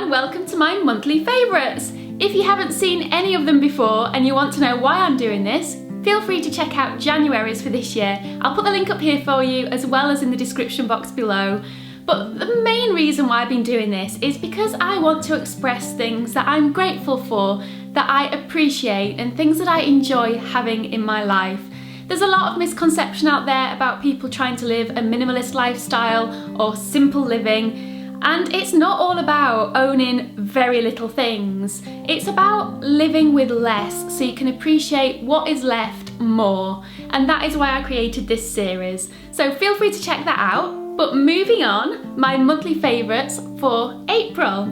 and welcome to my monthly favourites. If you haven't seen any of them before and you want to know why I'm doing this, feel free to check out January's for this year. I'll put the link up here for you as well as in the description box below. But the main reason why I've been doing this is because I want to express things that I'm grateful for, that I appreciate, and things that I enjoy having in my life. There's a lot of misconception out there about people trying to live a minimalist lifestyle or simple living, and it's not all about owning very little things. It's about living with less so you can appreciate what is left more, and that is why I created this series. So feel free to check that out. But moving on, my monthly favourites for April.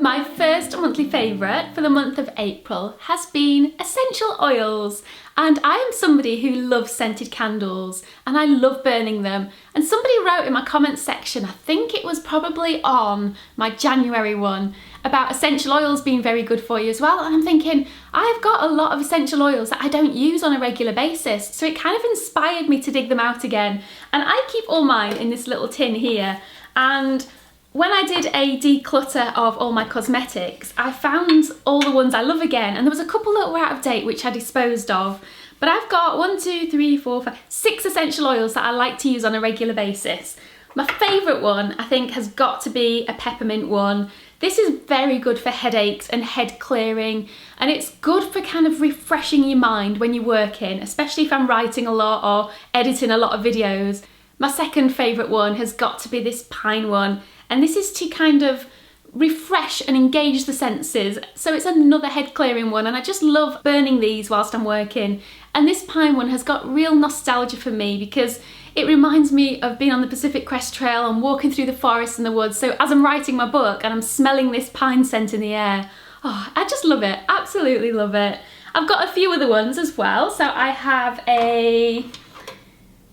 My first monthly favourite for the month of April has been essential oils, and I am somebody who loves scented candles and I love burning them. And somebody wrote in my comments section, I think it was probably on my January one, about essential oils being very good for you as well, and I'm thinking I've got a lot of essential oils that I don't use on a regular basis, so it kind of inspired me to dig them out again. And I keep all mine in this little tin here, and when I did a declutter of all my cosmetics, I found all the ones I love again, and there was a couple that were out of date which I disposed of. But I've got 6 essential oils that I like to use on a regular basis. My favourite one, I think, has got to be a peppermint one. This is very good for headaches and head clearing, and it's good for kind of refreshing your mind when you're working, especially if I'm writing a lot or editing a lot of videos. My second favourite one has got to be this pine one, and this is to kind of refresh and engage the senses. So it's another head clearing one, and I just love burning these whilst I'm working. And this pine one has got real nostalgia for me because it reminds me of being on the Pacific Crest Trail and walking through the forest and the woods. So as I'm writing my book and I'm smelling this pine scent in the air, oh, I just love it, absolutely love it. I've got a few other ones as well. So I have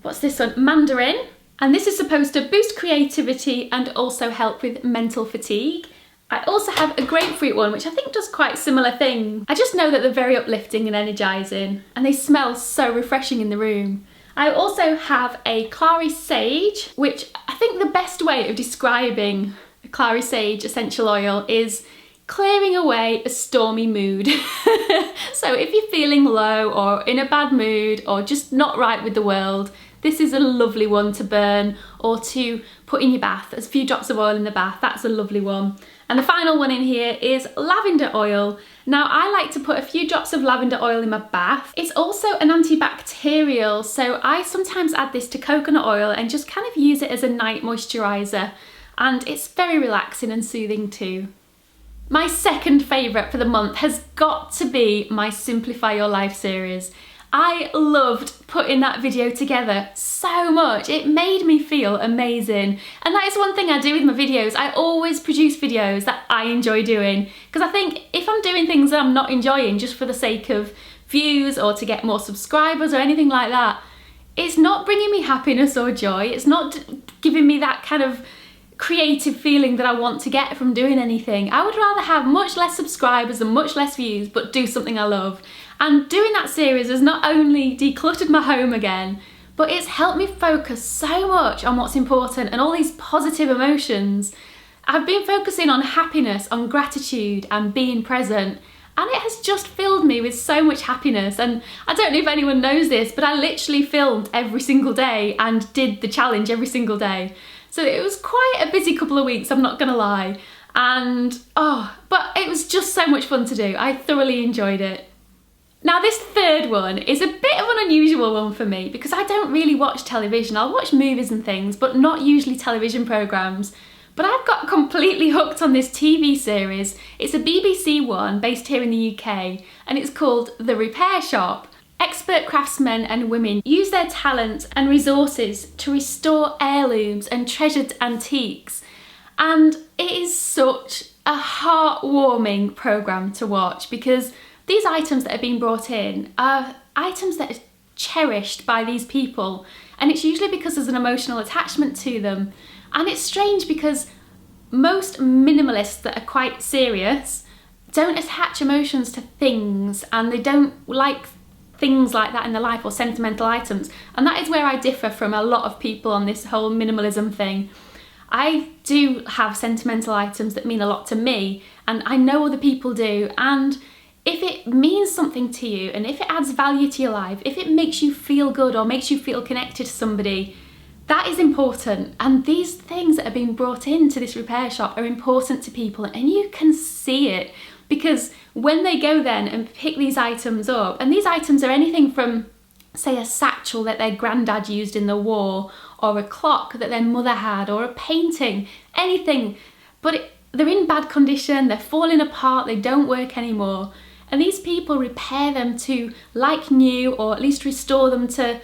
what's this one? Mandarin. And this is supposed to boost creativity and also help with mental fatigue. I also have a grapefruit one, which I think does quite a similar thing. I just know that they're very uplifting and energising, and they smell so refreshing in the room. I also have a clary sage, which I think the best way of describing a clary sage essential oil is clearing away a stormy mood. So if you're feeling low or in a bad mood or just not right with the world, this is a lovely one to burn or to put in your bath. There's a few drops of oil in the bath, that's a lovely one. And the final one in here is lavender oil. Now I like to put a few drops of lavender oil in my bath. It's also an antibacterial, so I sometimes add this to coconut oil and just kind of use it as a night moisturiser. And it's very relaxing and soothing too. My second favourite for the month has got to be my Simplify Your Life series. I loved putting that video together so much. It made me feel amazing. And that is one thing I do with my videos. I always produce videos that I enjoy doing, because I think if I'm doing things that I'm not enjoying just for the sake of views or to get more subscribers or anything like that, it's not bringing me happiness or joy. It's not giving me that kind of creative feeling that I want to get from doing anything. I would rather have much less subscribers and much less views, but do something I love. And doing that series has not only decluttered my home again, but it's helped me focus so much on what's important and all these positive emotions. I've been focusing on happiness, on gratitude and being present, and it has just filled me with so much happiness. And I don't know if anyone knows this, but I literally filmed every single day and did the challenge every single day. So it was quite a busy couple of weeks, I'm not gonna lie. And but it was just so much fun to do. I thoroughly enjoyed it. Now this third one is a bit of an unusual one for me because I don't really watch television. I'll watch movies and things, but not usually television programmes. But I've got completely hooked on this TV series. It's a BBC one based here in the UK, and it's called The Repair Shop. Expert craftsmen and women use their talents and resources to restore heirlooms and treasured antiques. And it is such a heartwarming programme to watch because these items that are being brought in are items that are cherished by these people, and it's usually because there's an emotional attachment to them. And it's strange because most minimalists that are quite serious don't attach emotions to things, and they don't like things like that in their life, or sentimental items. And that is where I differ from a lot of people on this whole minimalism thing. I do have sentimental items that mean a lot to me, and I know other people do, and if it means something to you, and if it adds value to your life, if it makes you feel good or makes you feel connected to somebody, that is important. And these things that are being brought into this repair shop are important to people, and you can see it, because when they go then and pick these items up, and these items are anything from, say, a satchel that their granddad used in the war, or a clock that their mother had, or a painting, anything, but they're in bad condition, they're falling apart, they don't work anymore. And these people repair them to like new, or at least restore them to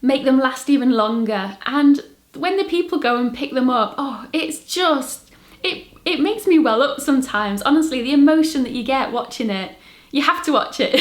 make them last even longer. And when the people go and pick them up, oh, it's just, it makes me well up sometimes. Honestly, the emotion that you get watching it, you have to watch it.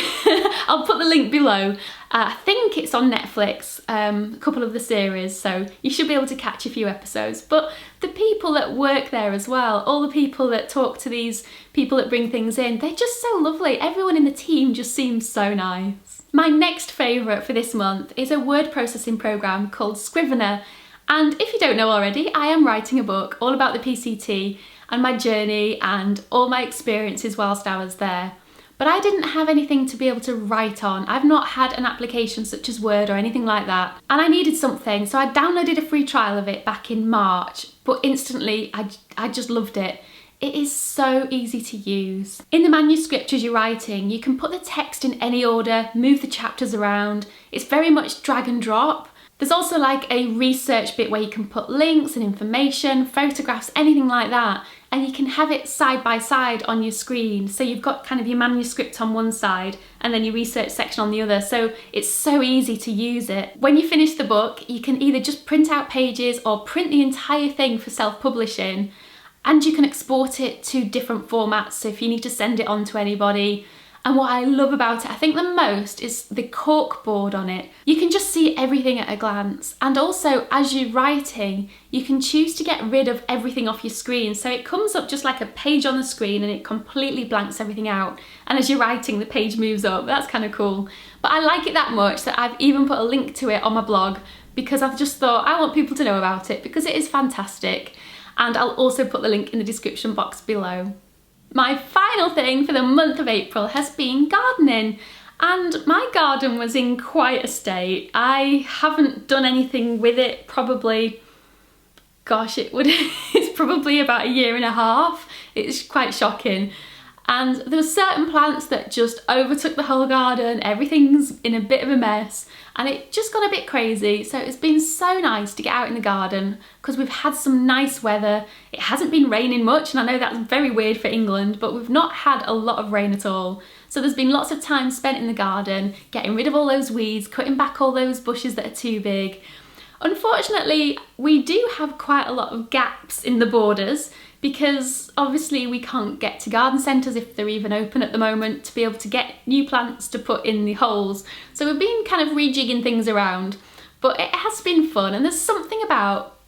I'll put the link below. I think it's on Netflix, a couple of the series, so you should be able to catch a few episodes. But the people that work there as well, all the people that talk to these people that bring things in, they're just so lovely. Everyone in the team just seems so nice. My next favourite for this month is a word processing program called Scrivener. And if you don't know already, I am writing a book all about the PCT and my journey and all my experiences whilst I was there. But I didn't have anything to be able to write on. I've not had an application such as Word or anything like that. And I needed something, so I downloaded a free trial of it back in March, but instantly I just loved it. It is so easy to use. In the manuscript as you're writing, you can put the text in any order, move the chapters around. It's very much drag and drop. There's also like a research bit where you can put links and information, photographs, anything like that, and you can have it side by side on your screen. So you've got kind of your manuscript on one side and then your research section on the other. So it's so easy to use it. When you finish the book, you can either just print out pages or print the entire thing for self-publishing, and you can export it to different formats. So if you need to send it on to anybody. And what I love about it, I think the most, is the cork board on it. You can just see everything at a glance. And also, as you're writing, you can choose to get rid of everything off your screen. So it comes up just like a page on the screen and it completely blanks everything out. And as you're writing, the page moves up. That's kind of cool. But I like it that much that I've even put a link to it on my blog, because I've just thought I want people to know about it because it is fantastic. And I'll also put the link in the description box below. My final thing for the month of April has been gardening, and my garden was in quite a state. I haven't done anything with it probably, gosh, it's probably about a year and a half. It's quite shocking. And there were certain plants that just overtook the whole garden. Everything's in a bit of a mess and it just got a bit crazy. So it's been so nice to get out in the garden because we've had some nice weather. It hasn't been raining much, and I know that's very weird for England, but we've not had a lot of rain at all. So there's been lots of time spent in the garden, getting rid of all those weeds, cutting back all those bushes that are too big. Unfortunately, we do have quite a lot of gaps in the borders, because obviously we can't get to garden centres if they're even open at the moment to be able to get new plants to put in the holes. So we've been kind of rejigging things around, but it has been fun, and there's something about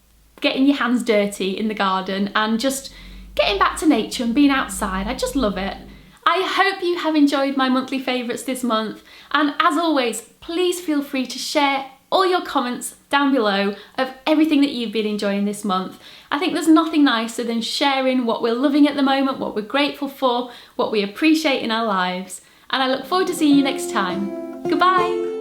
getting your hands dirty in the garden and just getting back to nature and being outside. I just love it. I hope you have enjoyed my monthly favourites this month, and as always, please feel free to share all your comments down below of everything that you've been enjoying this month. I think there's nothing nicer than sharing what we're loving at the moment, what we're grateful for, what we appreciate in our lives. And I look forward to seeing you next time. Goodbye!